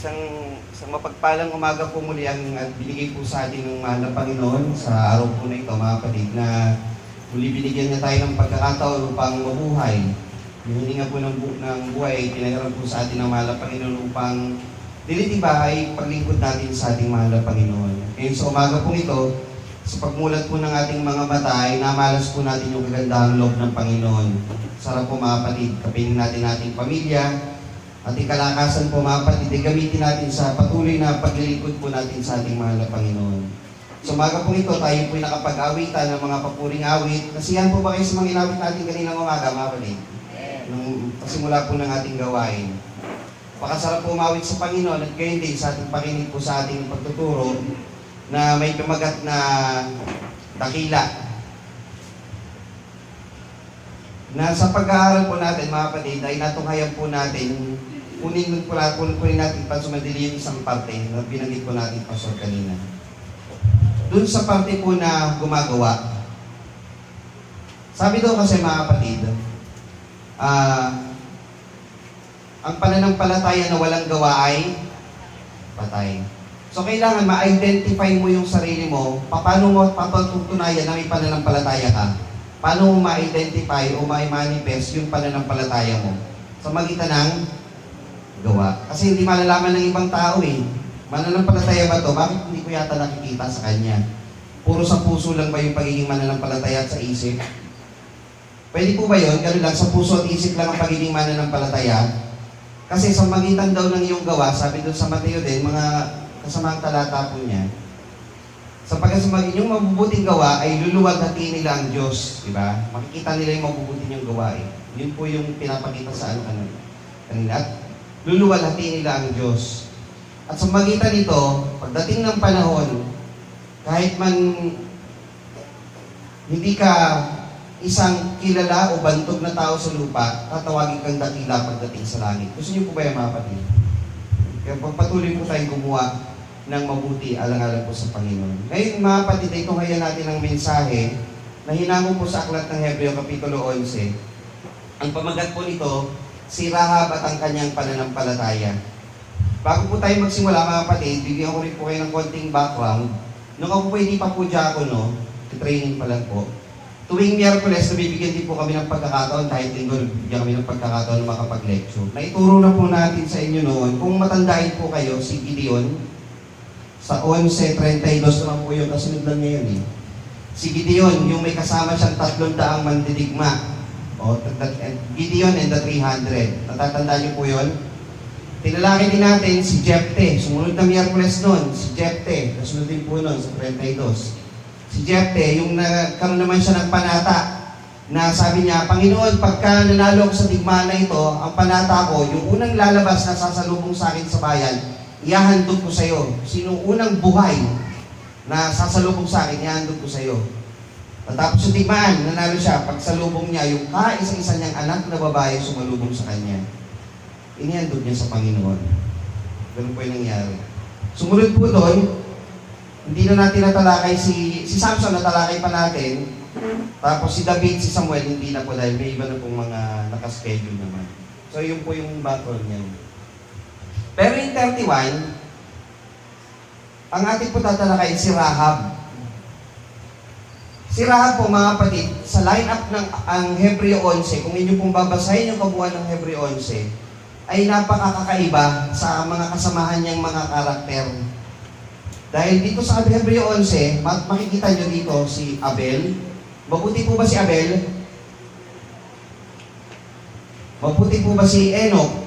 Isang mapagpalang umaga po muli ang binigay po sa atin ng mahal na Panginoon sa araw po na ito, mga kapatid, na muli binigyan niya tayo ng pagkakataon upang mabuhay. Yung hininga po ng buhay, tinahiran po sa atin ng mahal na Panginoon upang dilitibahay paglingkod natin sa ating mahal na Panginoon. Ngayon sa umaga po ito, sa pagmulat po ng ating mga mata, ay namalas po natin yung kagandahang loob ng Panginoon. Sarap po mga kapatid, kapiling natin ating pamilya, ating kalakasan po mga kapatid, ay gamitin natin sa patuloy na paglilingkod po natin sa ating mahal na Panginoon. So umaga po ito, tayo po nakapag-awitan ng mga papuring awit. Nasiyahan po ba kayo sa mga inawit natin kaninang umaga mga kapatid? Nung pasimula po ng ating gawain. Pakasarap po umawit sa Panginoon at gayon din sa ating pakinig po sa ating pagtuturo na may pamagat na dakila. Na sa pag-aaral po natin mga kapatid ay natunghayan po natin, kunin natin pa sumadili yung isang parte na binanggit po natin Pastor kanina. Doon sa parte po na gumagawa, sabi daw kasi mga kapatid, ang pananampalataya na walang gawa ay patay. So kailangan ma-identify mo yung sarili mo, paano mo papatutunayan na may pananampalataya ka. Paano mo ma-identify o ma-manifest yung pananampalataya mo? Sa magitan ng gawa. Kasi hindi malalaman ng ibang tao eh. Mananampalataya ba to? Bakit hindi ko yata nakikita sa kanya? Puro sa puso lang ba yung pagiging mananampalataya at sa isip? Pwede po ba yun? Ganun lang, sa puso at isip lang ang pagiging mananampalataya? Kasi sa magitan daw ng iyong gawa, sabi doon sa Mateo din, mga kasamang talata po niya, sapagkat sa inyong mabubuting gawa ay luluwalhati nila ang Diyos, di ba? Makikita nila yung mabubuti niyong gawa eh. Yun po yung pinapakita sa kanila. At luluwalhati nila ang Diyos. At sa magitan nito, pagdating ng panahon, kahit man hindi ka isang kilala o bantog na tao sa lupa, tatawagin kang dakila pagdating sa langit. Gusto niyo po ba yung mga kapatid? Kaya pagpatuloy po tayong gumawa ng mabuti alang-alang po sa Panginoon. Ngayon mga kapatid, ito ngayon natin ang mensahe na hinango po sa aklat ng Hebreo Kapitulo 11. Ang pamagat po nito, si Rahab at ang kanyang pananampalataya. Bago po tayo magsimula mga kapatid, bigyan ko rin po kayo ng konting background. Nung ako po hindi pa po diakono, training pa lang po, tuwing Miyerkules, nabibigyan din po kami ng pagkakataon, kahit linggo, bigyan kami ng pagkakataon na makapag-lecture. Naituro na po natin sa inyo noon, kung matandain po kayo, si Gideon, sa 11:32 naman po yung kasunod lang ngayon eh. Si Gideon, yung may kasama siyang 300 mandidigma. O, Gideon and the 300. Natatandaan niyo po yun? Tinalaki din natin si Jepte. Sumunod na Miyerkules noon, si Jepte. Kasunod din po noon sa 32. Si Jepte, yung nagkaroon naman siya ng panata na sabi niya, Panginoon, pagka nanalo ako sa digmaan na ito, ang panata ko, yung unang lalabas na sasalubong sa akin sa bayan, ihahandog ko sa iyo. Sinong unang buhay na sasalubong sa akin, ihahandog ko sa iyo. Tapos sa digmaan, nanalo siya, pagsalubong niya, yung kaisa-isa niyang anak na babae sumalubong sa kanya. Inihandog niya sa Panginoon. Ganun po yung nangyari. Sumunod po doon, hindi na natin natalakay si Samson, natalakay pa natin. Tapos si David, si Samuel, hindi na po dahil may iba na pong mga nakaschedule naman. So yun po yung background niya. Pero yung 31, ang ating po tatalakay si Rahab. Si Rahab po mga kapatid, sa line-up ng ang Hebreo 11, kung inyo pong babasahin yung kabuuan ng Hebreo 11, ay napakakaiba sa mga kasamahan niyang mga karakter. Dahil dito sa Hebreo 11, makikita nyo dito si Abel. Mabuti po ba si Abel? Mabuti po ba si Enoch?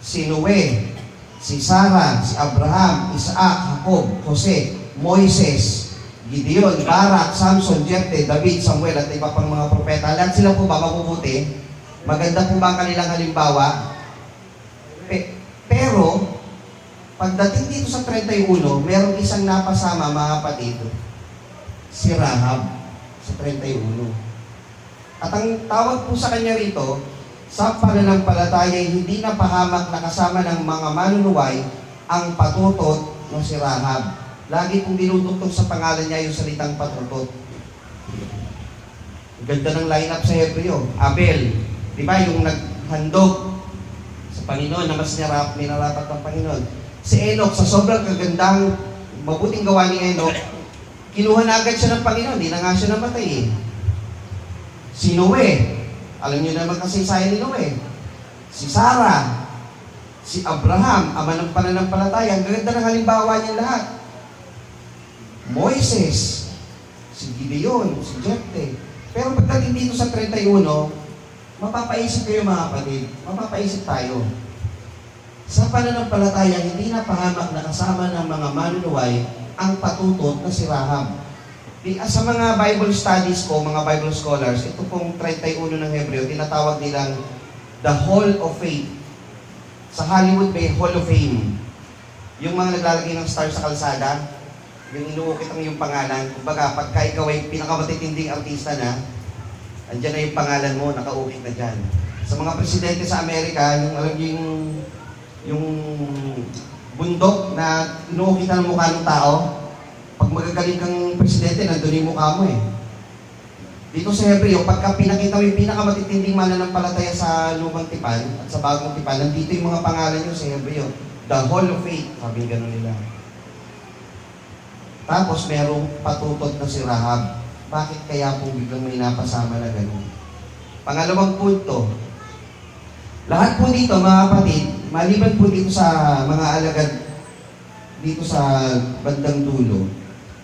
Si Noe? Si Sarah? Si Abraham? Isaac? Jacob? Jose? Moises? Gideon? Barak? Samson? Jepte? David? Samuel? At iba pang mga propeta. Lahat sila po ba mabubuti? Maganda po ba ang kanilang halimbawa? Pero, pagdating dito sa 31, merong isang napasama mga kapatid, si Rahab sa 31. At ang tawag po sa kanya rito, sa pananampalataya hindi napahamak na kasama ng mga manunuway ang patutot ng si Rahab. Lagi pong dinudugtong sa pangalan niya yung salitang patutot. Ganda ng lineup sa Hebreo. Abel, di ba yung naghandog sa Panginoon na mas minarapat ng Panginoon. Si Enoch, sa sobrang kagandang, mabuting gawa ni Enoch, kinuha na agad siya ng Panginoon, di na nga siya namatay eh. Si Noe, alam niyo naman kasaysayan ni Noe. Si Sarah, si Abraham, ama ng pananampalataya, ang ganda ng halimbawa niya lahat. Moises, si Gideon, si Jepte. Pero pagdating dito sa 31, mapapaisip kayo mga kapatid, mapapaisip tayo. Sa pananampalataya, hindi napahamak na kasama ng mga manunuway ang patutot na si Rahab. Sa mga Bible studies ko, mga Bible scholars, ito pong 31 ng Hebreo, tinatawag nilang the Hall of Faith. Sa Hollywood may Hall of Fame. Yung mga naglalagay ng star sa kalsada, yung inuukit ang yung pangalan. Kumbaga, pagka ikaw ay pinakamatitinding artista na, andyan na yung pangalan mo, nakaukit na dyan. Sa mga presidente sa Amerika, yung bundok na inuukitan ng mukha ng tao, pag magagaling kang presidente, nandun yung mukha mo eh. Dito sa Hebreo, pagka pinakita mo yung pinakamatitinding mananampalataya sa lumang tipan at sa bagong tipan, nandito yung mga pangalan nyo sa Hebreo. The Hall of Faith, sabi gano'n nila. Tapos merong patutot na si Rahab. Bakit kaya po biglang may napasama na gano'n? Pangalawang punto, lahat po dito mga kapatid, maliban po dito sa mga alagad dito sa bandang dulo,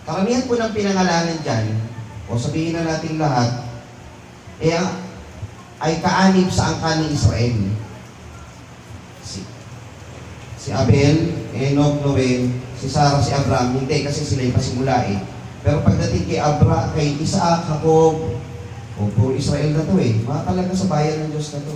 karamihan po ng pinangalanan dyan, o sabihin na natin lahat, ay kaanib sa angkan ng Israel. Si Abel, Enoch, Noe, si Sarah, si Abraham, hindi kasi sila yung pasimula eh. Pero pagdating kay Isaac, Jacob, puro Israel na to eh. Mga talaga sa bayan ng Diyos na to.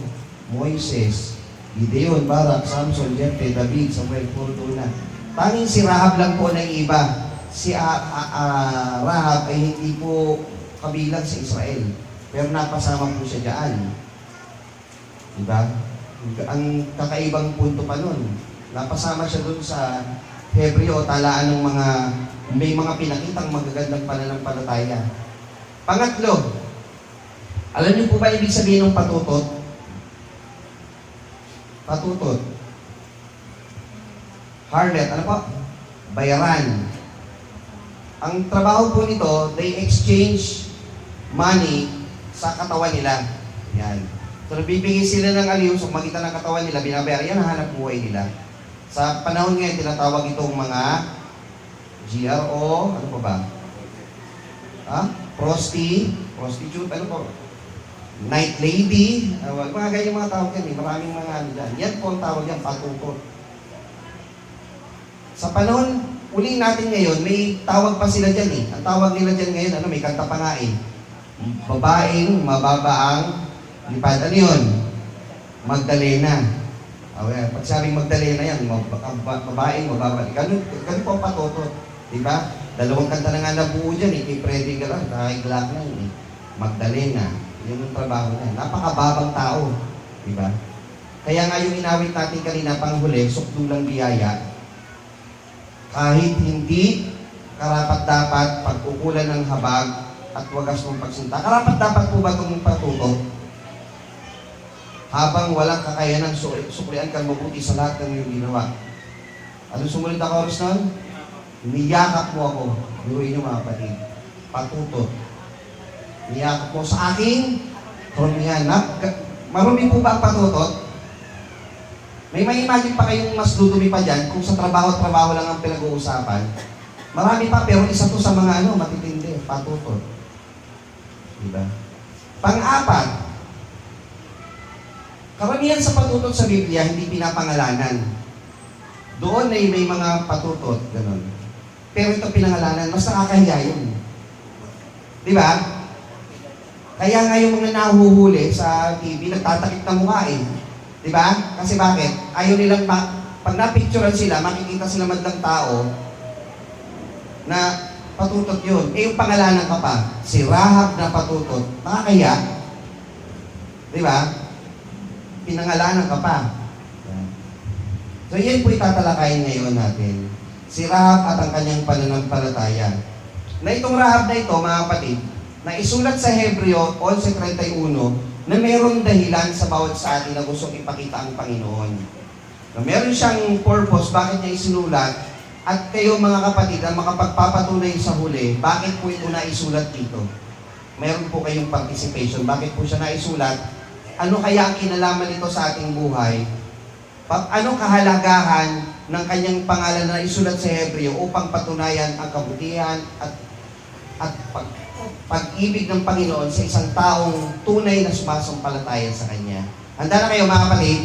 Moises, Gideon, Barak, Samson, Jepte, David, Samuel, puro doon na. Tanging si Rahab lang po na iba. Si Rahab ay hindi po kabilang sa Israel. Pero napasama po siya dyan. Diba? Ang kakaibang punto pa nun, napasama siya dun sa Hebreo, talaan ng may mga pinakitang magagandang pananampalataya. Pangatlo, alam niyo po ba ibig sabihin ng patutot? Patutot. Harlot, ano po? Bayaran. Ang trabaho po nito, they exchange money sa katawan nila. Yan. So, nabibigay sila ng aliw, so magitan ng katawan nila, binabayaran. Yan ang hanap buhay nila. Sa panahon ngayon, tinatawag itong mga GRO, ano pa ba? Prostitute, ano po? Night lady, mga ganyan mga tawag yan, maraming mga ano dyan. Yan po ang tawag yan, patutot. Sa panahon, uling natin ngayon, may tawag pa sila dyan eh. Ang tawag nila dyan ngayon, may kanta pa nga eh. Babaeng mababaang lipad. Ano yun? Magdalena. Pag sabing Magdalena yan, babaeng mababaang. Ganun po ang patutot. Diba? Dalawang kanta na nga nabuo dyan eh. Kay Freddy Galan, kay Glock na yun eh. Magdalena. Yun ang trabaho niya. Napakababang tao. Diba? Kaya nga yung inawit natin kanina, panghuli, sukdulang biyaya, kahit hindi karapat-dapat pagkukulan ng habag at wagas mong pagsinta. Karapat-dapat po ba itong patuto? Habang walang kakayanan, suklian kang mabuti sa lahat ng iyong ginawa. Anong sumunod na chorus nun? Niyakap mo ako. Luruin niyo mga kapatid. Patuto. Niyakap mo sa aking karumihan. Marumi po ba ang patutot? May imagine pa kayong mas dudumi pa dyan kung sa trabaho lang ang pinag-uusapan. Marami pa, pero isa to sa mga matitindi, patutot. Diba? Pang-apat, karamihan sa patutot sa Biblia, hindi pinapangalanan. Doon ay may mga patutot, gano'n. Pero ito pinangalanan, mas nakakahiya yun. Diba? Kaya nga yung mga nahuhuli sa TV, nagtatakip ng mukha eh. Diba? Kasi bakit? Ayaw nilang, pag napicturean sila, makikita sila madlang tao na patutot yun. Yung pangalanan ka pa, si Rahab na patutot, nakakaya. Diba? Pinangalanan ka pa. So yan po itatalakayin ngayon natin. Si Rahab at ang kanyang pananampalataya. Na itong Rahab na ito, mga kapatid, na isulat sa Hebreo 11:31, na mayroong dahilan sa bawat sa atin na gustong ipakita ang Panginoon. Na meron siyang purpose, bakit niya isinulat, at kayo mga kapatid na makapagpapatunay sa huli, bakit po ito naisulat dito? Meron po kayong participation, bakit po siya naisulat? Ano kaya ang kinalaman nito sa ating buhay? Ano kahalagahan ng kanyang pangalan na isulat sa Hebreo upang patunayan ang kabutihan at pag-ibig ng Panginoon sa isang taong tunay na sumasampalataya sa Kanya. Handa na kayo mga kapatid?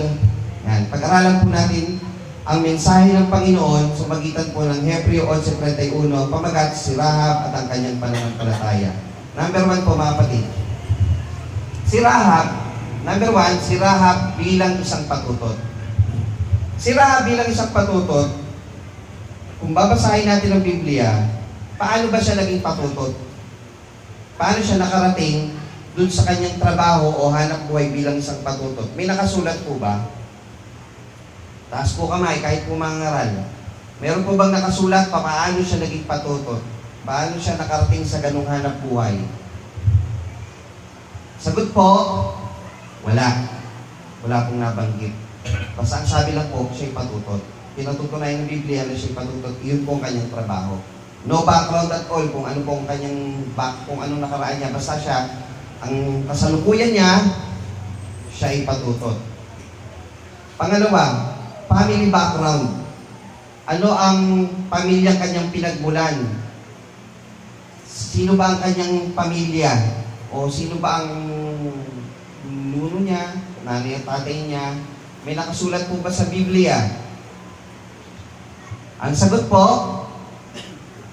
Yan. Pag-aralan po natin ang mensahe ng Panginoon sa magitan po ng Hebreo 11:31, pamagat si Rahab at ang kanyang pananampalataya. Number 1 po mga kapatid. Number 1, si Rahab bilang isang patutot. Si Rahab bilang isang patutot, kung babasahin natin ang Biblia, paano ba siya naging patutot? Paano siya nakarating dun sa kanyang trabaho o hanap buhay bilang isang patutot? May nakasulat po ba? Taas po kamay, kahit po mga ngaral. Meron po bang nakasulat paano siya naging patutot? Paano siya nakarating sa ganung hanap buhay? Sagot po, wala. Wala pong nabanggit. Basta ang sabi lang po, siya'y patutot. Pinatutunayan ng Biblia na siya'y patutot, yun po ang kanyang trabaho. No background at all kung ano po ang kanyang kung anong nakaraan niya. Basta siya, ang kasalukuyan niya, siya'y patutot. Pangalawa, family background. Ano ang pamilya kanyang pinagmulan? Sino ba ang kanyang pamilya? O sino ba ang nuno niya, nanay at tatay niya? May nakasulat po ba sa Biblia? Ang sagot po,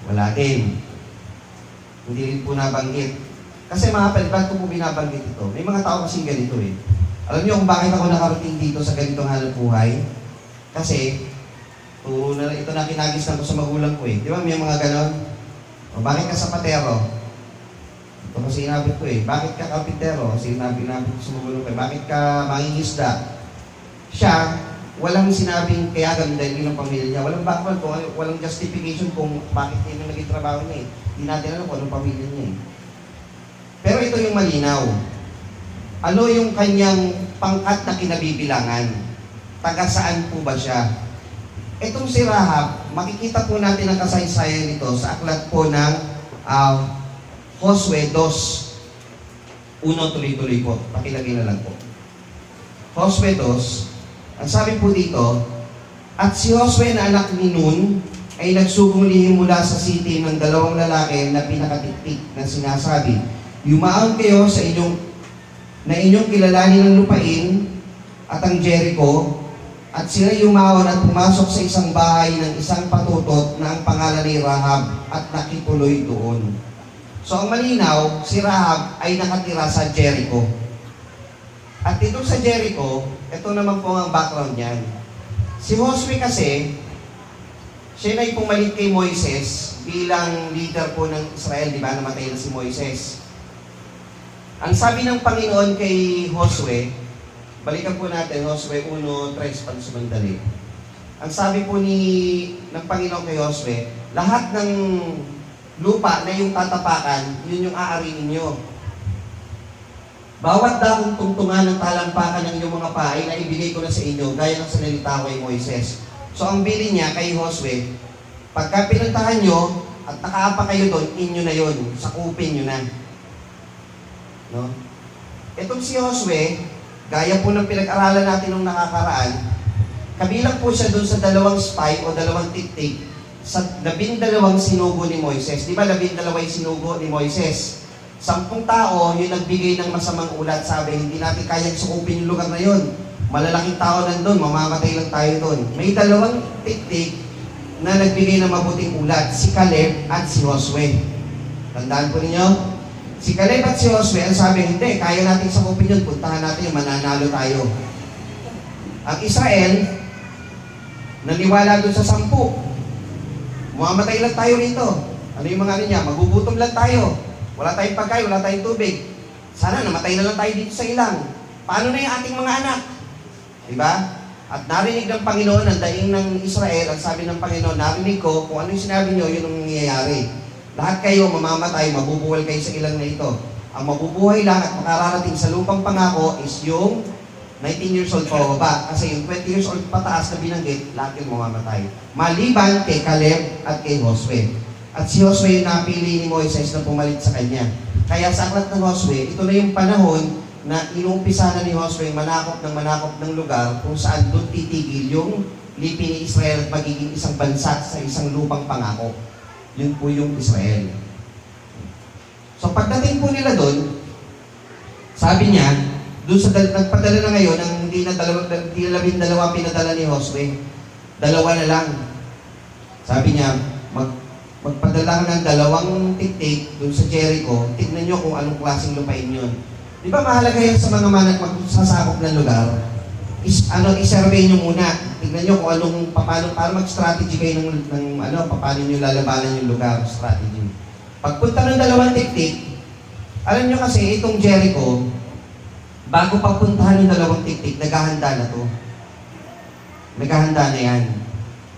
wala din. Hindi rin po nabanggit. Kasi mga kapatid, bakit ko po binabanggit ito? May mga tao kasing ganito eh. Alam niyo kung bakit ako nakarating dito sa ganitong hanap buhay? Kasi, ito na kinagisnan ko sa magulang ko eh. Di ba may mga ganon? O bakit ka sapatero? Ito ko sinabit ko eh. Bakit ka kapitero? Sinabit ko sa magulang ko eh. Bakit ka mangingisda? Siya, walang sinabing kaya ganda yung pamilya niya. Walang background kung walang justification kung bakit yun yung naging trabaho niya eh. Hindi natin alam kung anong pamilya niya eh. Pero ito yung malinaw. Ano yung kanyang pangkat na kinabibilangan? Taga saan po ba siya? Itong si Rahab, makikita po natin ang kasaysayan nito sa aklat po ng Josue 2. Tuloy-tuloy po. Pakilagay na lang po. Josue 2, ang sabi po dito, at si Josue na anak ni Nun ay nagsugong lihim mula sa city ng dalawang lalaki na pinakatiktik na sinasabi, yumaon kayo sa inyong kilalanin ng lupain at ang Jericho, at sila yumaon at pumasok sa isang bahay ng isang patutot na ang pangalan ni Rahab at nakituloy doon. So ang malinaw, si Rahab ay nakatira sa Jericho. At dito sa Jericho, ito naman po ang background niyan. Si Josue kasi, siya na pumalit kay Moises bilang leader po ng Israel, di ba? Namatay na si Moises. Ang sabi ng Panginoon kay Josue, balikan po natin, Josue 1:3 pag sumandali. Ang sabi po ng Panginoon kay Josue, lahat ng lupa na yung tatapakan, yun yung aariin ninyo. Bawat dakong tungtungan ng talampakan ng inyong mga paa ay naibigay ko na sa inyo, gaya ng sinalita ko kay Moises. So ang bili niya kay Josue, pagka pinuntahan nyo at nakaapa kayo doon, inyo na yun, sakupin nyo na. No? Itong si Josue, gaya po ng pinag-aralan natin nung nakakaraan, kabilang po siya doon sa 2 spy o 2 tiktik sa 12 sinugo ni Moises. Di ba 12 yung sinugo ni Moises? 10 tao yung nagbigay ng masamang ulat, sabi, hindi natin kayang sukupin yung lugar na yun. Malalaking tao nandun, mamamatay lang tayo doon. May 2 tiktik na nagbigay ng mabuting ulat, si Caleb at si Josue. Tandaan po ninyo? Si Caleb at si Josue, ang sabi, hindi, kaya natin sakupin yun, puntahan natin yung mananalo tayo. Ang Israel, naniwala doon sa 10. Mamamatay lang tayo rito. Ano yung mga ano niya? Magugutom lang tayo. Wala tayong pagkain, wala tayong tubig. Sana namatay na lang tayo dito sa ilang. Paano na yung ating mga anak? Diba? At narinig ng Panginoon ang daing ng Israel, ang sabi ng Panginoon, narinig ko kung ano yung sinabi niyo, yun ang nangyayari. Lahat kayo mamamatay, mabubuwal kayo sa ilang na ito. Ang mabubuhay lang at makararating sa lupang pangako is yung 19 years old pababa. Kasi yung 20 years old pataas na binanggit, lahat yung mamamatay. Maliban kay Caleb at kay Josue. At si Josue yung napili ni Moises na pumalit sa kanya. Kaya sa aklat ng Josue, ito na yung panahon na inumpisa na ni Josue manakop ng lugar kung saan doon titigil yung lipi ni Israel at magiging isang bansa sa isang lupang pangako. Yun po yung Israel. So pagdating po nila doon, sabi niya, doon sa nagpadala na ngayon, ang hindi na 12 pinadala ni Josue, 2 na lang. Sabi niya, magpadala ka ng 2 tiktik doon sa Jericho, tignan nyo kung anong klaseng lupain yun. Di ba mahalaga yan sa mga magsasakop ng lugar? I-survey nyo muna. Tignan nyo kung anong, para mag-strategy kayo ng paano nyo lalabanan yung lugar, strategy. Pagpunta ng 2 tiktik, alam nyo kasi itong Jericho, bago papuntahan ng 2 tiktik, naghahanda na to. Naghahanda na yan.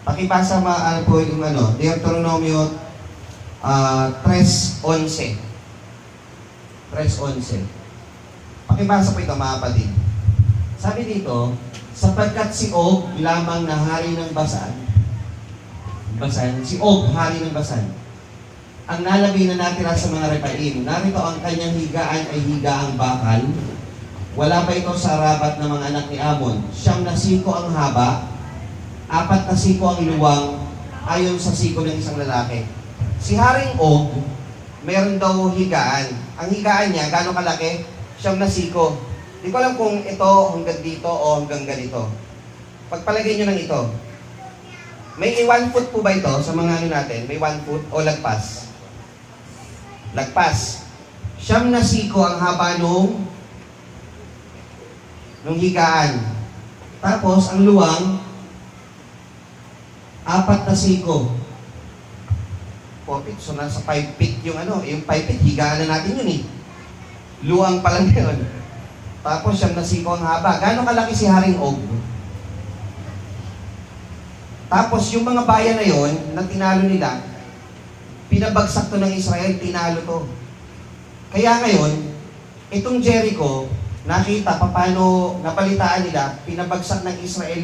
Pakibasa po yung Deuteronomio 3:11. 3:11. Pakibasa po ito mga kapatid. Sabi dito, sapagkat si Og lamang na hari ng Basan, si Og, hari ng Basan, ang nalabi na natira sa mga Repaim, narito ang kanyang higaan ay higaang bakal. Wala pa ito sa rabat ng mga anak ni Amon. 9 na siko ang haba, 4 na siko ang luwang, ayon sa siko ng isang lalaki. Si Haring Og, meron daw higaan. Ang higaan niya, gano'ng kalaki? 9 na siko. Di ko alam kung ito hanggang dito o hanggang ganito. Pagpalagay nyo ng ito. May 1 foot po ba ito sa mga natin? May 1 foot o lagpas? Lagpas. 9 na siko ang haba nung higaan. Tapos, ang luwang, 4 na siko. 4 feet. So, nasa 5 feet yung yung 5 feet, higaan na natin yun eh. Luwang pa lang yun. Tapos, 9 na siko ang haba. Gano'ng kalaki si Haring Og? Tapos, yung mga bayan na yon na tinalo nila, pinabagsak to ng Israel, tinalo to. Kaya ngayon, itong Jericho, nakita paano napalitaan nila, pinabagsak ng Israel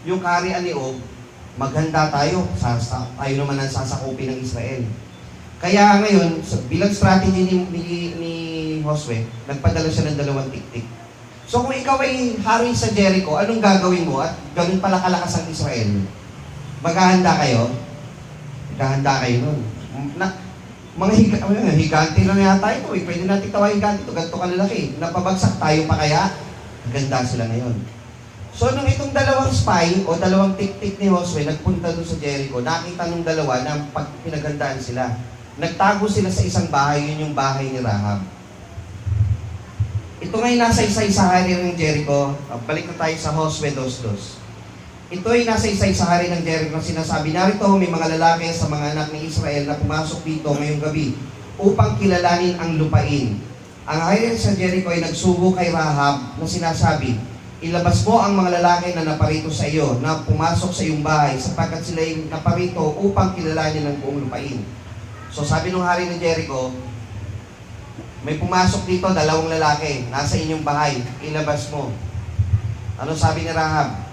yung kaharian ni Og, maghanda tayo, tayo naman ang sasakupin ng Israel. Kaya ngayon, bilang strategy ni Josue, nagpadala siya ng 2 tiktik. So kung ikaw ay hari sa Jericho, anong gagawin mo? At ganun pala kalakas ang Israel. Maghahanda kayo? Maghahanda kayo nun. Mga higante lang yata ito eh. Pwede natin tawagin higante ito. Ganito kalalaki. Napabagsak tayo pa kaya? Ganda sila ngayon. So nung itong 2 spy o 2 tiktik ni Josue nagpunta doon sa Jericho, nakita nung 2 na pinaghandaan sila. Nagtago sila sa isang bahay, yun yung bahay ni Rahab. Ito ngayon nasa isa-isa hari ng Jericho. Balik na tayo sa Josue 2:2. Ito ay nasa isa-isa hari ng Jericho na sinasabi, narito may mga lalaki sa mga anak ni Israel na pumasok dito ngayong gabi upang kilalanin ang lupain. Ang hari sa Jericho ay nagsugo kay Rahab na sinasabi, ilabas mo ang mga lalaki na naparito sa iyo, na pumasok sa iyong bahay, sapagkat sila ay naparito upang kilalanin ang buong lupain. So sabi ng hari ng Jericho, may pumasok dito 2 lalaki, nasa inyong bahay, ilabas mo. Ano sabi ni Rahab?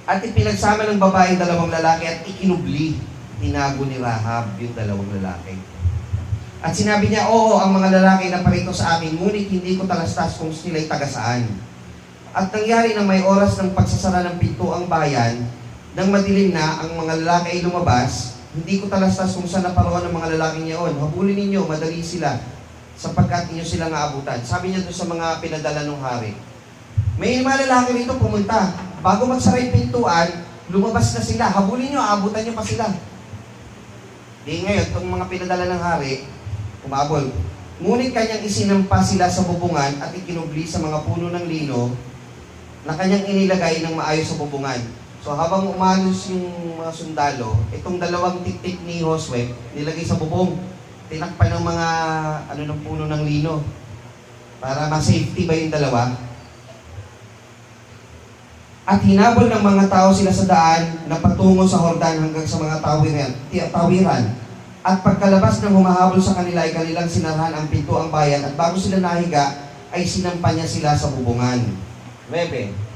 At ipinagsama ng babae 2 lalaki at ikinubli. Tinago ni Rahab yung 2 lalaki. At sinabi niya, oo, ang mga lalaki na parito sa akin, ngunit hindi ko talastas kung sila'y taga saan. At nangyari na may oras ng pagsasara ng pinto ang bayan, nang madilim na ang mga lalaki ay lumabas, hindi ko talastas kung saan naparoon ang mga lalaking niyaon. Habulin ninyo, madali sila, sapagkat inyo sila nga abutan. Sabi niya doon sa mga pinadala ng hari, may mga lalaki rito pumunta. Bago magsara yung pintuan, lumabas na sila. Habulin nyo, aabutan nyo pa sila. Di ngayon, itong mga pinadala ng hari, umabol. Ngunit kanyang isinampa sila sa bubungan at ikinubli sa mga puno ng lino na kanyang inilagay ng maayos sa bubungan. So habang umalos yung mga sundalo, itong 2 tiktik ni Josue, nilagay sa bubong. Tinakpan ng mga ng puno ng lino. Para ma-safety ba yung 2? At hinabol ng mga tao sila sa daan na patungo sa Jordan hanggang sa mga tawiran. At pagkalabas ng humahabol sa kanila ay kanilang sinarhan ang pintuang bayan at bago sila nahiga ay sinampa niya sila sa bubungan. 9.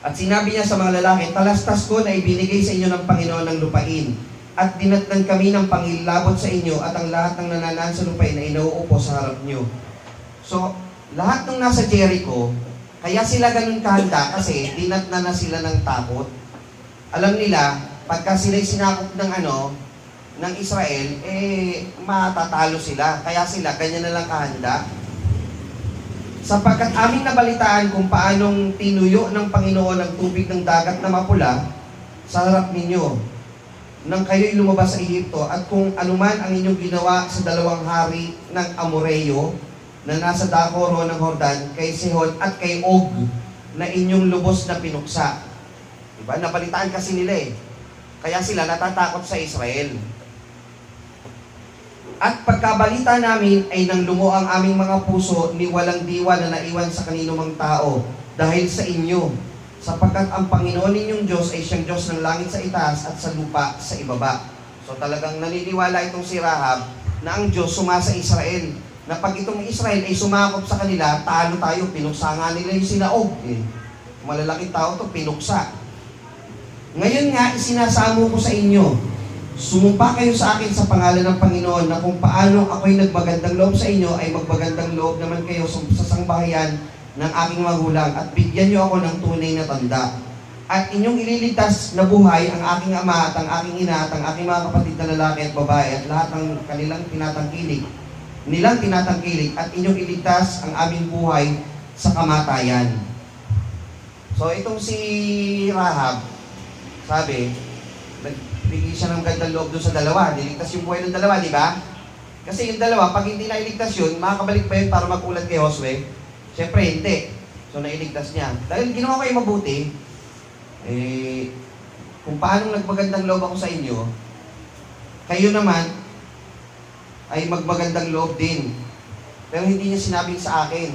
At sinabi niya sa mga lalaki, talastas ko na ibinigay sa inyo ng Panginoon ng lupain at dinatnan kami ng pangilabot sa inyo at ang lahat ng nananaan sa lupain ay nauupo sa harap niyo. So, lahat ng nasa Jericho, kaya sila ganun kahanda kasi dinatnan na sila ng takot. Alam nila, pagka sila'y sinakop ng Israel, matatalo sila. Kaya sila, ganyan na lang kahanda. Sapagkat aming nabalitaan kung paanong tinuyo ng Panginoon ang tubig ng dagat na mapula sa harap ninyo nang kayo'y lumabas sa Ehipto at kung anuman ang inyong ginawa sa dalawang hari ng Amoreo na nasa dakoro ng Jordan, kay Sihon at kay Og na inyong lubos na pinuksa. Diba? Nabalitaan kasi nila Kaya sila natatakot sa Israel. At pagkabalita namin ay nang lumo ang aming mga puso ni walang diwa na naiwan sa kanino mang tao dahil sa inyo, sapagkat ang Panginoon ninyong Diyos ay siyang Diyos ng langit sa itaas at sa lupa sa ibaba. So talagang naniniwala itong si Rahab na ang Diyos sumasa Israel. Na pag itong Israel ay sumakop sa kanila, talo tayo, pinuksa nga nila yung sinaog. Malalaking tao to, pinuksa. Ngayon nga, isinasamo ko sa inyo, sumumpa kayo sa akin sa pangalan ng Panginoon na kung paano ako'y nagmagandang loob sa inyo ay magmagandang loob naman kayo sa sangbahayan ng aking magulang at bigyan niyo ako ng tunay na tanda. At inyong ililigtas na buhay ang aking ama at ang aking ina at ang aking mga kapatid na lalaki at babae at lahat ng nilang tinatangkilik at inyong iligtas ang aming buhay sa kamatayan. So itong si Rahab, sabi, nagbigay siya ng gandang loob doon sa dalawa. Niligtas yung buhay ng dalawa, di ba? Kasi yung dalawa, pag hindi na iligtas yun, makakabalik ba yun para magulat kay Josue? Siyempre, hindi. So, nailigtas niya. Dahil ginawa kayo mabuti, kung paanong nagmagandang loob ako sa inyo, kayo naman ay magmagandang loob din. Pero hindi niya sinabing sa akin.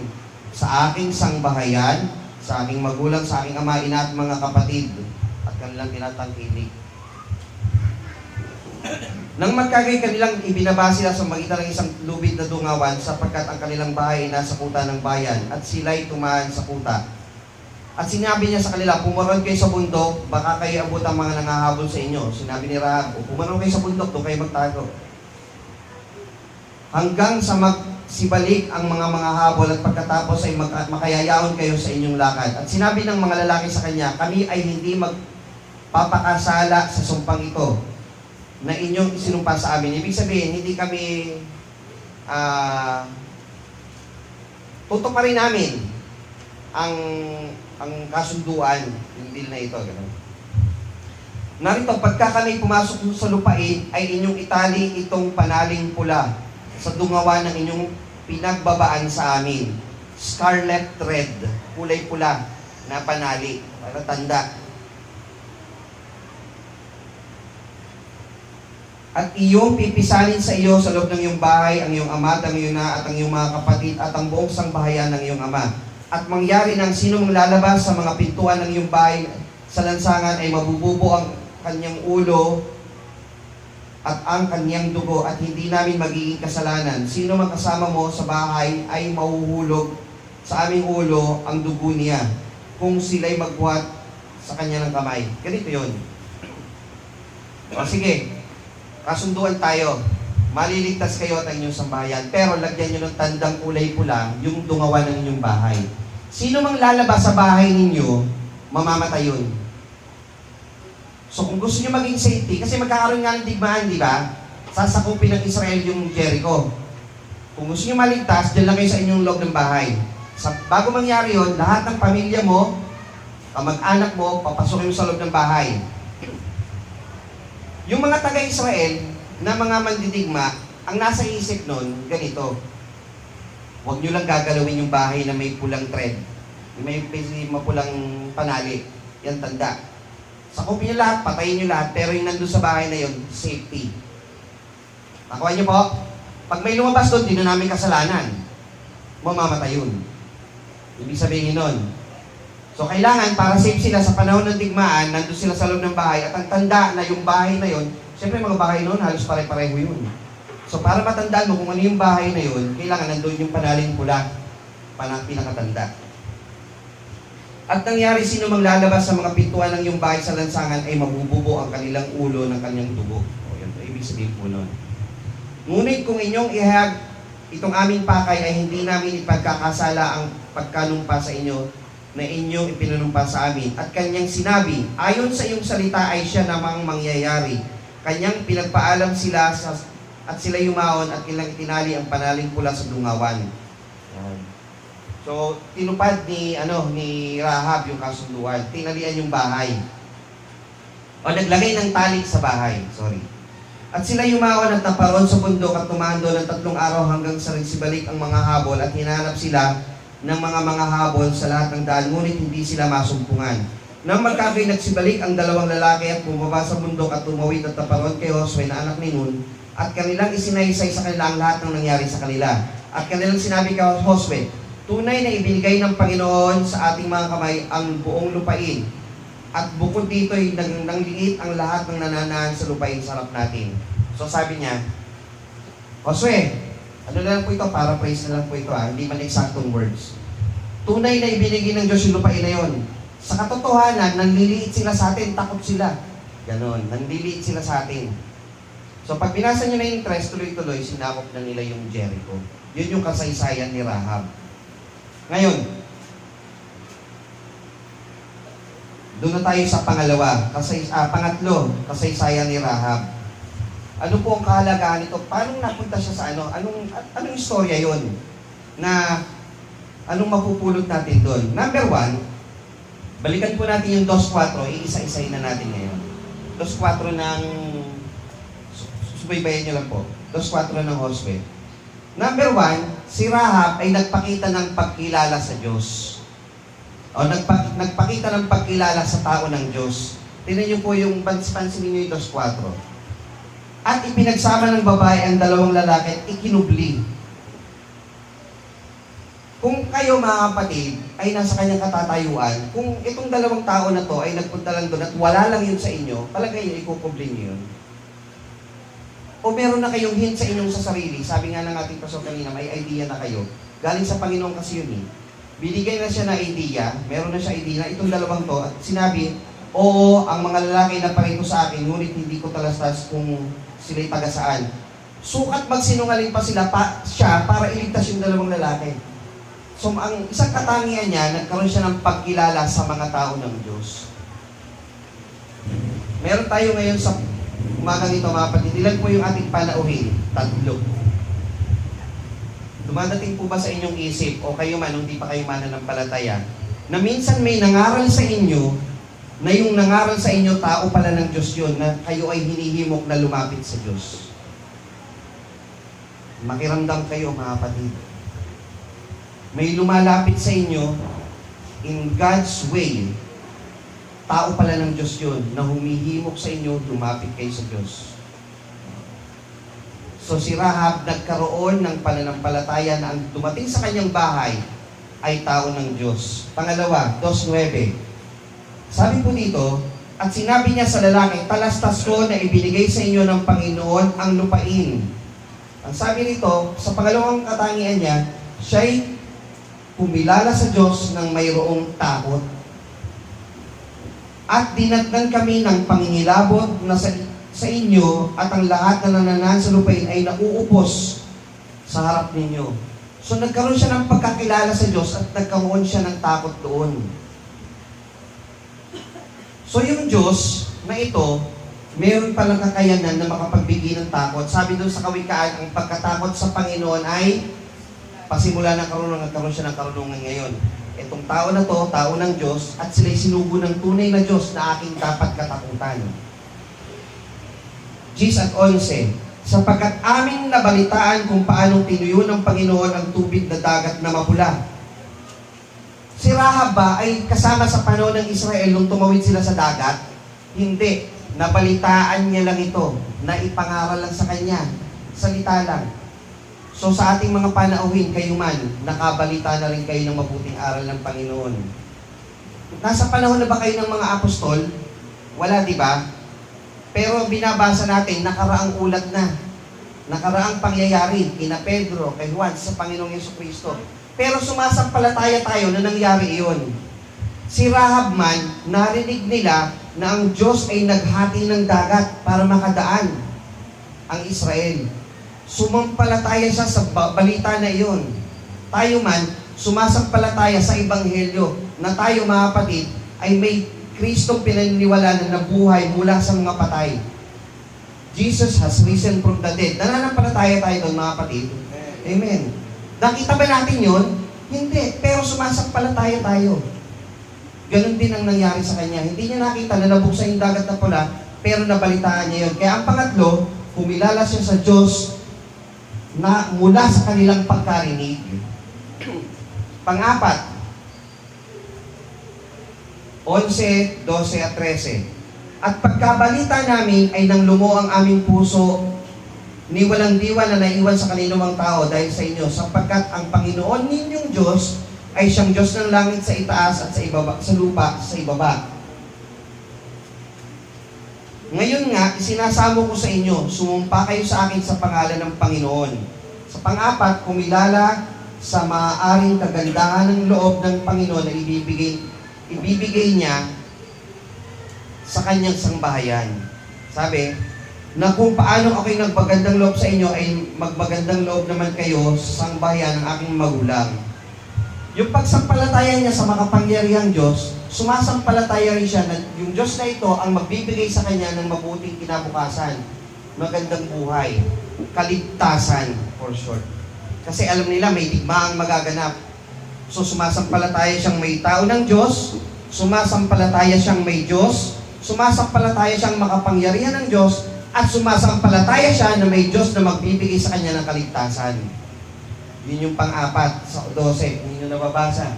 Sa aking sangbahayan, sa aking magulang, sa aking ama, ina at mga kapatid, at kanilang tinatangkilik. Nang magkagay kanilang ibinaba sila sa magitan ng isang lubid na dungawan sapagkat ang kanilang bahay ay nasa kuta ng bayan at sila'y tumaan sa kuta. At sinabi niya sa kanila, pumaroon kayo sa bundok, baka kayo abot ang mga nangahabol sa inyo. Sinabi ni Rahab, pumaroon kayo sa bundok, doon kayo magtago. Hanggang sa magsibalik ang mga habol at pagkatapos ay makayayaon kayo sa inyong lakad. At sinabi ng mga lalaki sa kanya, kami ay hindi magpapakasala sa sumpang ito na inyong isinumpa sa amin. Ibig sabihin, hindi kami tutuparin namin ang kasunduan, yung deal na ito. Ganun. Narito, pagka kami pumasok sa lupain, ay inyong itali itong panaling pula sa dungawan ng inyong pinagbabaan sa amin. Scarlet red, kulay pula na panali, para tanda. At iyong pipisalin sa iyo sa loob ng iyong bahay ang iyong ama at ang iyong ina at ang iyong mga kapatid at ang buong sangbahayan ng iyong ama. At mangyari ng sino mang lalabas sa mga pintuan ng iyong bahay sa lansangan ay mabububo ang kanyang ulo at ang kanyang dugo at hindi namin magiging kasalanan. Sino mang kasama mo sa bahay ay mahuhulog sa aming ulo ang dugo niya kung sila'y magbuhat sa kanya ng kamay. Ganito yun. O sige. Kasunduan tayo, maliligtas kayo at ang inyong sambahayan, pero lagyan nyo ng tandang kulay pula yung dungawan ng inyong bahay. Sino mang lalabas sa bahay ninyo, mamamatay yun. So kung gusto nyo maging safety, kasi magkakaroon nga ng digmaan, di ba? Sasakupin ng Israel yung Jericho. Kung gusto nyo maligtas, dyan lang kayo sa inyong loob ng bahay. Bago mangyari yun, lahat ng pamilya mo, kamag-anak mo, papasukin mo sa loob ng bahay. Yung mga taga-Israel na mga mandidigma, ang nasa isip nun, ganito. Huwag nyo lang gagalawin yung bahay na may pulang thread. May mapulang panali. Yan tanda. Sakupin nyo lahat, patayin nyo lahat, pero yung nandun sa bahay na yun, safety. Nakuha nyo po? Pag may lumabas doon, di na namin kasalanan. Mamamatay yun. Ibig sabihin nun. So, kailangan para safe sila sa panahon ng digmaan, nandun sila sa loob ng bahay at ang tanda na yung bahay na yon Siyempre mga bahay noon, halos pare-pareho yun. So para matandaan mo kung ano yung bahay na yun, kailangan nandun yung panaling pula, pinakatanda. At nangyari, sino mang lalabas sa mga pintuan ng iyong bahay sa lansangan ay mabububo ang kanilang ulo ng kanyang dugo. O yan, ibig sabihin po nun. Ngunit kung inyong ihayag itong aming pakay ay hindi namin ipagkakasala ang pagkanumpa sa inyo na inyong ipinanumpa sa amin. At kanyang sinabi, ayon sa iyong salita ay siya namang mangyayari. Kanyang pinagpaalam sila at sila yumaon at kanilang itinali ang panaling pula sa dungawan. So, tinupad ni Rahab yung kasunduan. Tinalian yung bahay. O naglagay ng talik sa bahay. Sorry. At sila yumaon at naparoon sa bundok at tumahan doon ng 3 araw hanggang sa nagsibalik ang mga habol at hinanap sila ng mga habol sa lahat ng daan, ngunit hindi sila masumpungan. Nang magkabay nagsibalik ang 2 lalaki at bumaba sa bundok at tumawid at naparoon kay Josue na anak ni Nun at kanilang isinaysay sa kanila ang lahat ng nangyari sa kanila. At kanilang sinabi kay Josue, tunay na ibinigay ng Panginoon sa ating mga kamay ang buong lupain. At bukod dito ay nangliit ang lahat ng nananahan sa lupain sa harap natin. So sabi niya, Josue, ano na lang po ito? Paraphrase na lang po ito hindi man exactong words. Tunay na ibinigay ng Diyos yung lupain na yon. Sa katotohanan, nanliliit sila sa atin, takot sila. Ganon, nanliliit sila sa atin. So pag binasa nyo na yung tres, tuloy-tuloy, sinakop na nila yung Jericho. Yun yung kasaysayan ni Rahab. Ngayon, doon na tayo sa pangatlo, kasaysayan ni Rahab. Ano po ang kahalagahan nito? Paano napunta siya sa anong istorya yon? Na anong mapupulot natin doon? Number 1, balikan po natin yung 2.4, iisa-isayin na natin ngayon. 2.4 ng, subaybayan nyo lang po, 2.4 ng Josue. Number 1, si Rahab ay nagpakita ng pagkilala sa Diyos. O nagpakita ng pagkilala sa tao ng Diyos. Tingnan niyo po yung pansinin niyo yung 2.4. At ipinagsama ng babae ang 2 lalaki at ikinubli. Kung kayo mga kapatid ay nasa kanyang katatayuan, kung itong 2 tao na to ay nagpunta lang doon at wala lang yun sa inyo, palagay niyo ikukubli niyo yun. O meron na kayong hint sa inyong sa sarili. Sabi nga ng ating pastor kanina, may idea na kayo. Galing sa Panginoon kasi yun Binigay na siya na idea, meron na siya idea na itong 2 to, at sinabi, oo, ang mga lalaki na parito sa akin, ngunit hindi ko talastas kung sila'y taga saan. Sukat magsinungaling pa siya para iligtas yung 2 lalaki. So, ang isang katangian niya, nagkaroon siya ng pagkilala sa mga tao ng Diyos. Meron tayo ngayon sa umagang ito, mga kapatid, ilan po yung ating panauhin? 3. Dumadating po ba sa inyong isip, o kayo man, hindi pa kayo mananampalataya, na minsan may nangaral sa inyo, na yung nangaral sa inyo, tao pala ng Diyos yun, na kayo ay hinihimok na lumapit sa Diyos. Makiramdam kayo, mga kapatid. May lumalapit sa inyo, in God's way, tao pala ng Diyos yun, na humihimok sa inyo, lumapit kayo sa Diyos. So si Rahab nagkaroon ng pananampalataya na ang dumating sa kanyang bahay ay tao ng Diyos. Pangalawa, 2.9. Sabi po dito, at sinabi niya sa lalaki, talastas ko na ibinigay sa inyo ng Panginoon ang lupain. Ang sabi nito, sa pangalawang katangian niya, siya'y kumilala sa Diyos ng mayroong takot. At dinatnan kami ng pangingilabot na sa inyo at ang lahat na nananahan sa lupain ay nauupos sa harap ninyo. So nagkaroon siya ng pagkakilala sa Diyos at nagkaroon siya ng takot doon. So yung Diyos na ito, meron palang kakayanan na makapagbigay ng takot. Sabi doon sa Kawikaan, ang pagkatakot sa Panginoon ay pasimula ng karunungan, nagkaroon siya ng karunungan ngayon. Itong tao na to, tao ng Diyos, at sila'y sinugo ng tunay na Diyos na aking dapat katakutan. 10:11, sapagkat aming nabalitaan kung paanong tinuyo ng Panginoon ang tubig na dagat na mapula. Si Rahab ba ay kasama sa panahon ng Israel nung tumawid sila sa dagat? Hindi. Nabalitaan niya lang ito, na ipangaral lang sa kanya. Salita lang. So sa ating mga panauhin, kayo man, nakabalita na rin kayo ng mabuting aral ng Panginoon. Nasa panahon na ba kayo ng mga apostol? Wala, di ba? Pero binabasa natin, nakaraang ulat na. Nakaraang pangyayari kina Pedro, kay Juan, sa Panginoong Jesucristo. Pero sumasampalataya tayo na nangyari iyon. Si Rahab man, narinig nila na ang Diyos ay naghati ng dagat para makadaan ang Israel. Sumampalataya siya sa balita na iyon. Tayo man, sumasampalataya sa Ebanghelyo na tayo mga kapatid ay may Kristong pinaniniwalaan na nabuhay mula sa mga patay. Jesus has risen from the dead. Nananampalataya tayo doon mga kapatid. Amen. Nakita ba natin yun? Hindi. Pero sumasampalataya tayo. Ganon din ang nangyari sa kanya. Hindi niya nakita na nabuksan yung dagat na pula, pero nabalitaan niya yun. Kaya ang pangatlo, kumilala siya sa Diyos na mula sa kanilang pagkarinig. Pang-apat, 11, 12 at 13. At pagkabalita namin ay nang lumo ang aming puso ni walang diwa na naiwan sa kaninumang tao dahil sa inyo, sapagkat ang Panginoon ninyong Diyos ay siyang Diyos ng langit sa itaas at sa ibaba, sa lupa sa ibaba. Ngayon nga, isinasamo ko sa inyo, sumumpa kayo sa akin sa pangalan ng Panginoon. Sa pang-apat, kumilala sa maaaring kagandahan ng loob ng Panginoon na ibibigay niya sa kanyang sangbahayan. Sabi, na kung paano ako'y nagpagandang loob sa inyo, ay magmagandang loob naman kayo sa sangbahayan ng aking magulang. Yung pagsampalataya niya sa makapangyarihang Diyos, sumasampalataya rin siya na yung Diyos na ito ang magbibigay sa kanya ng mabuting kinabukasan, magandang buhay, kaligtasan, for short. Kasi alam nila may digmaang magaganap. So sumasampalataya siyang may tao ng Diyos, sumasampalataya siyang may Diyos, sumasampalataya siyang makapangyarihan ng Diyos, at sumasampalataya siya na may Diyos na magbibigay sa kanya ng kaligtasan. Yun yung pang-apat sa 12, hindi nyo nababasa.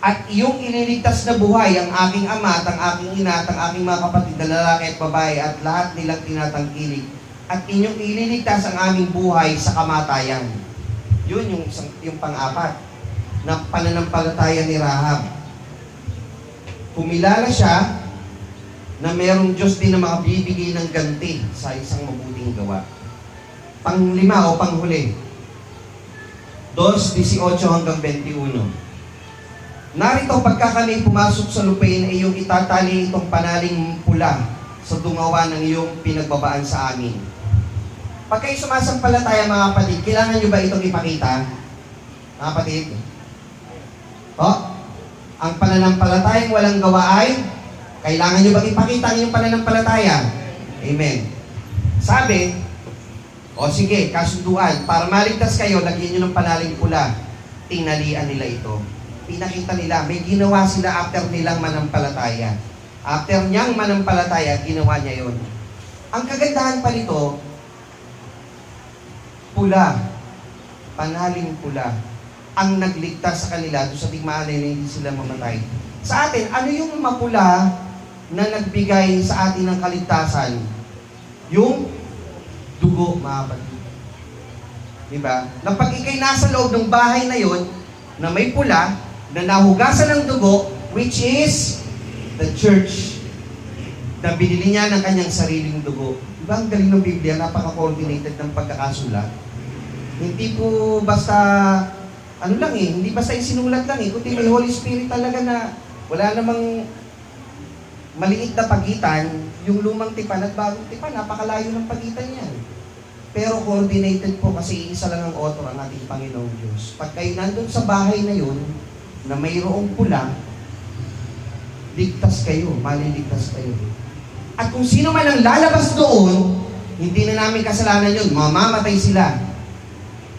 At yung ililigtas na buhay, ang aking ama at ang aking ina at ang aking mga kapatid na lalaki at babae at lahat nilang tinatangkilik. At inyong ililigtas ang aming buhay sa kamatayan. Yun yung pang-apat na pananampalataya ni Rahab. Kumilala siya na mayroong Diyos din na makabibigay ng ganti sa isang mabuting gawa. Pang-lima o panghuli. 2:18 hanggang 21. Narito, pagka kami pumasok sa lupain ay iyong itatali itong panaling pula sa tungawan ng iyong pinagbabaan sa amin. Pag kayo sumasampalataya mga kapatid, kailangan nyo ba itong ipakita? Mga kapatid? Ang pananampalatayang walang gawa ay, kailangan nyo ba ipakita ang iyong pananampalataya? Amen. Sabi, sige, kasunduan, para maligtas kayo, lagyan nyo ng panaling pula. Tinalian nila ito. Pinakita nila, may ginawa sila after nilang manampalataya. After niyang manampalataya, ginawa niya yon. Ang kagandahan pa nito, pula, panaling pula, ang nagligtas sa kanila doon sa digmaan na hindi sila mamatay. Sa atin, ano yung mapula na nagbigay sa atin ng kaligtasan? Yung dugo, mga kapatid. Diba? Na pag ikay nasa loob ng bahay na yon, na may pula, na nahugasan ng dugo, which is the church, na binili niya ng kanyang sariling dugo. Diba ang galing ng Biblia, napaka-coordinated ng pagkakasulat. Hindi po basta, hindi basta isinulat lang kundi may Holy Spirit talaga na wala namang maliit na pagitan, yung lumang tipan at bagong tipan, napakalayo ng pagitan niyan. Pero coordinated po kasi isa lang ang author, ang ating Panginoong Diyos. Pag kayo nandun sa bahay na yun, na mayroong pula, ligtas kayo, maliligtas kayo. At kung sino man ang lalabas doon, hindi na namin kasalanan yun, mamamatay sila.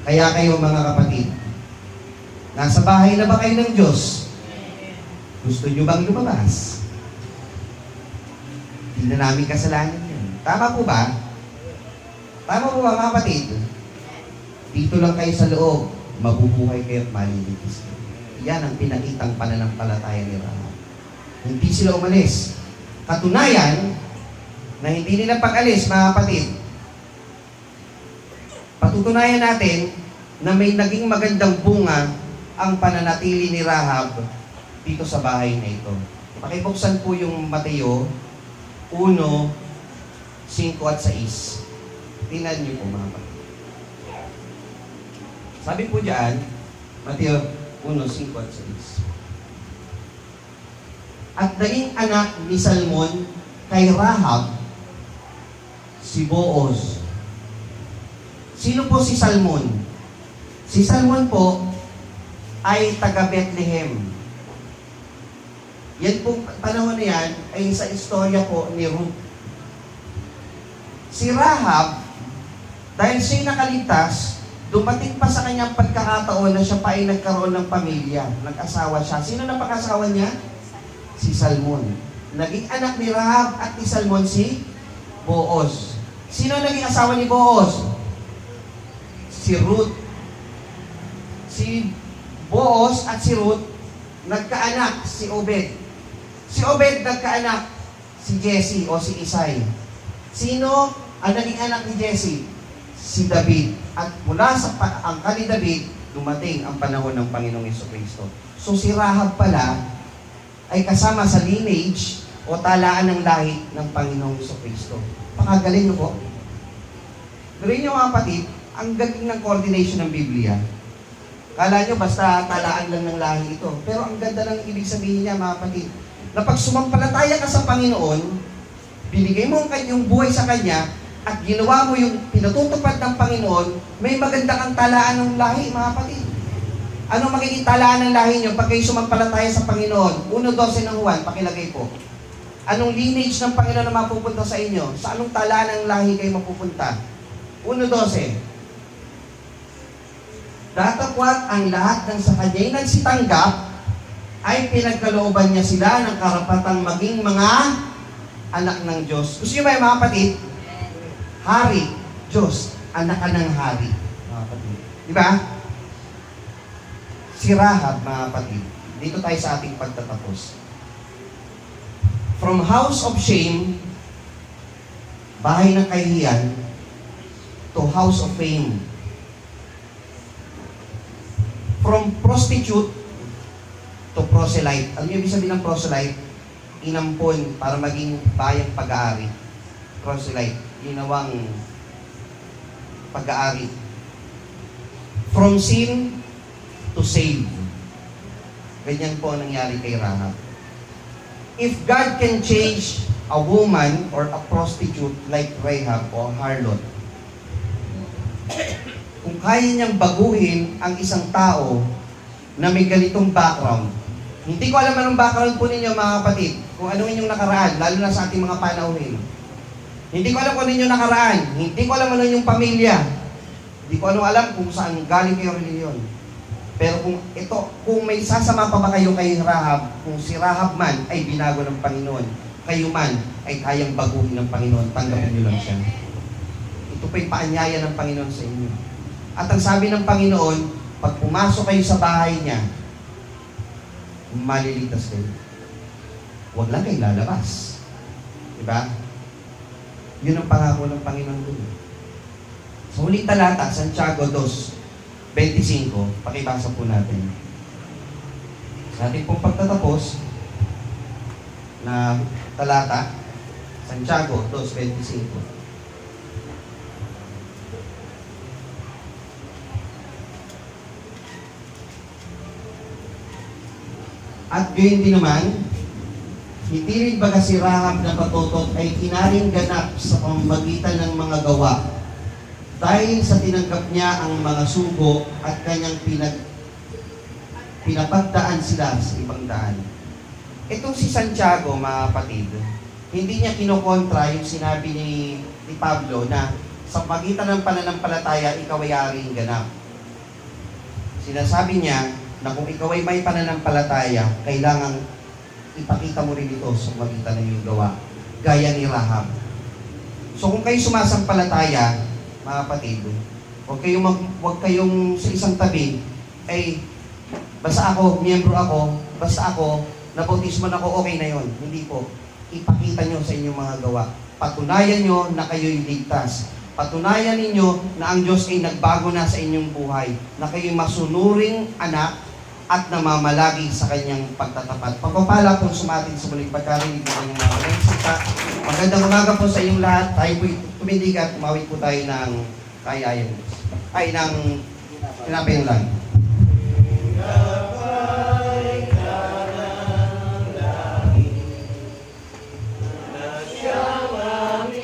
Kaya kayo mga kapatid, nasa bahay na ba kayo ng Diyos? Gusto nyo bang lumabas? Hindi na namin kasalanan yun. Tama po ba? Tama po ba mga kapatid? Dito lang kayo sa loob, mabubuhay kayo at maliligtas kayo. Yan ang pinakitang pananampalataya ni Rahab. Hindi sila umalis. Katunayan, na hindi nila pag-alis, mga kapatid, patutunayan natin na may naging magandang bunga ang pananatili ni Rahab dito sa bahay na ito. Pakibuksan po yung Mateo 1, 5 at 6. Tingnan niyo po mga kapatid. Sabi po diyan, Mateo 1, 5 at 6. At naging anak ni Salmon kay Rahab si Boaz. Sino po si Salmon? Si Salmon po ay taga Bethlehem. Yan po, panahon na yan ay sa istorya po ni Ruth. Si Rahab, dahil siya'y nakaligtas, dumating pa sa kanyang pagkakataon na siya pa ay nagkaroon ng pamilya. Nag-asawa siya. Sino na pag-asawa niya? Si Salmon. Naging anak ni Rahab at ni Salmon si Boaz. Sino naging asawa ni Boaz? Si Ruth. Si Boaz at si Ruth nagkaanak si Obed. Si Obed nagkaanak si Jesse o si Isai. Sino ang naging anak ni Jesse? Si David. At mula sa angka ni David, dumating ang panahon ng Panginoong Jesucristo. So si Rahab pala ay kasama sa lineage o talaan ng lahi ng Panginoong Jesucristo. Pakagaling po. Gawin niyo mga kapatid, ang galing ng coordination ng Biblia. Kala nyo basta talaan lang ng lahi ito. Pero ang ganda ng ibig sabihin niya mga kapatid, na pag sumampalataya ka sa Panginoon, binigay mo ang kanyang buhay sa Kanya, at ginawa mo yung pinatutupad ng Panginoon, may maganda kang talaan ng lahi mga kapatid. Ano magiging talaan ng lahi nyo pag kayo sumampalataya sa Panginoon? 1:12 ng Juan, pakilagay po. Anong lineage ng Panginoon na mapupunta sa inyo? Sa anong talaan ng lahi kayo mapupunta? 1:12. Datapwat ang lahat ng sa kanya'y nagsitanggap ay pinagkalooban niya sila ng karapatang maging mga anak ng Diyos. Gusto niyo ba mga kapatid? Hari, Diyos, anak ka ng hari. Mga kapatid. Di ba? Si Rahab, mga kapatid. Dito tayo sa ating pagtatapos. From house of shame, bahay ng kahihiyan, to house of fame. From prostitute to proselyte. Alam niyo ibig sabihin ng proselyte? Inampon para maging bayang pag-aari. Proselyte, ginawang pag-aari. From sin to save. Ganyan po ang nangyari kay Rahab. If God can change a woman or a prostitute like Rahab o harlot, kung kaya niyang baguhin ang isang tao na may ganitong background, hindi ko alam anong background po ninyo mga kapatid, kung ano inyong nakaraan, lalo na sa ating mga panauhin. Hindi ko alam kung ano inyong nakaraan, hindi ko alam ano inyong pamilya, hindi ko alam kung saan galing kayo reliyon. Pero kung may sasama pa ba kayo kay Rahab, kung si Rahab man ay binago ng Panginoon, kayo man ay kayang baguhin ng Panginoon, tanggapin niyo lang siya. Ito po yung paanyaya ng Panginoon sa inyo. At ang sabi ng Panginoon, pag pumasok kayo sa bahay niya, malilitas kayo. Huwag lang kayo lalabas. Diba? Yun ang pangako ng Panginoon dun. Sa huling talata, Santiago 2:25, pakibasa po natin. Sa ating pong pagtatapos na talata, Santiago 2:25. At gayon din naman, hindi rin baga si Rahab na patutot ay kinaring ganap sa pamamagitan ng mga gawa dahil sa tinanggap niya ang mga sugo at kanyang pinapagdaan sila sa ibang daan. Itong si Santiago, mga kapatid, hindi niya kinokontra yung sinabi ni Pablo na sa pagitan ng pananampalataya, ikaw ay aring ganap. Sinasabi niya na kung ikaw ay may pananampalataya, kailangang ipakita mo rin ito sa pagitan ng iyong gawa, gaya ni Rahab. So kung kayo sumasampalataya, mga kapatid, huwag kayong sa isang tabi, ay basta ako, miyembro ako, basta ako, nabautismo na ako, okay na yon. Hindi po. Ipakita nyo sa inyong mga gawa. Patunayan nyo na kayo'y ligtas. Patunayan ninyo na ang Diyos ay nagbago na sa inyong buhay, na kayo'y masunuring anak, at namamalagi sa kanyang pagtatapat. Pagpapala po sumatin sa muling pagkarinig ng kanyang mga salita. Magandang umaga po sa inyong lahat. Tayo po tumindig at tumawid po tayo ng kayayan. Ay, ng tinapay lang.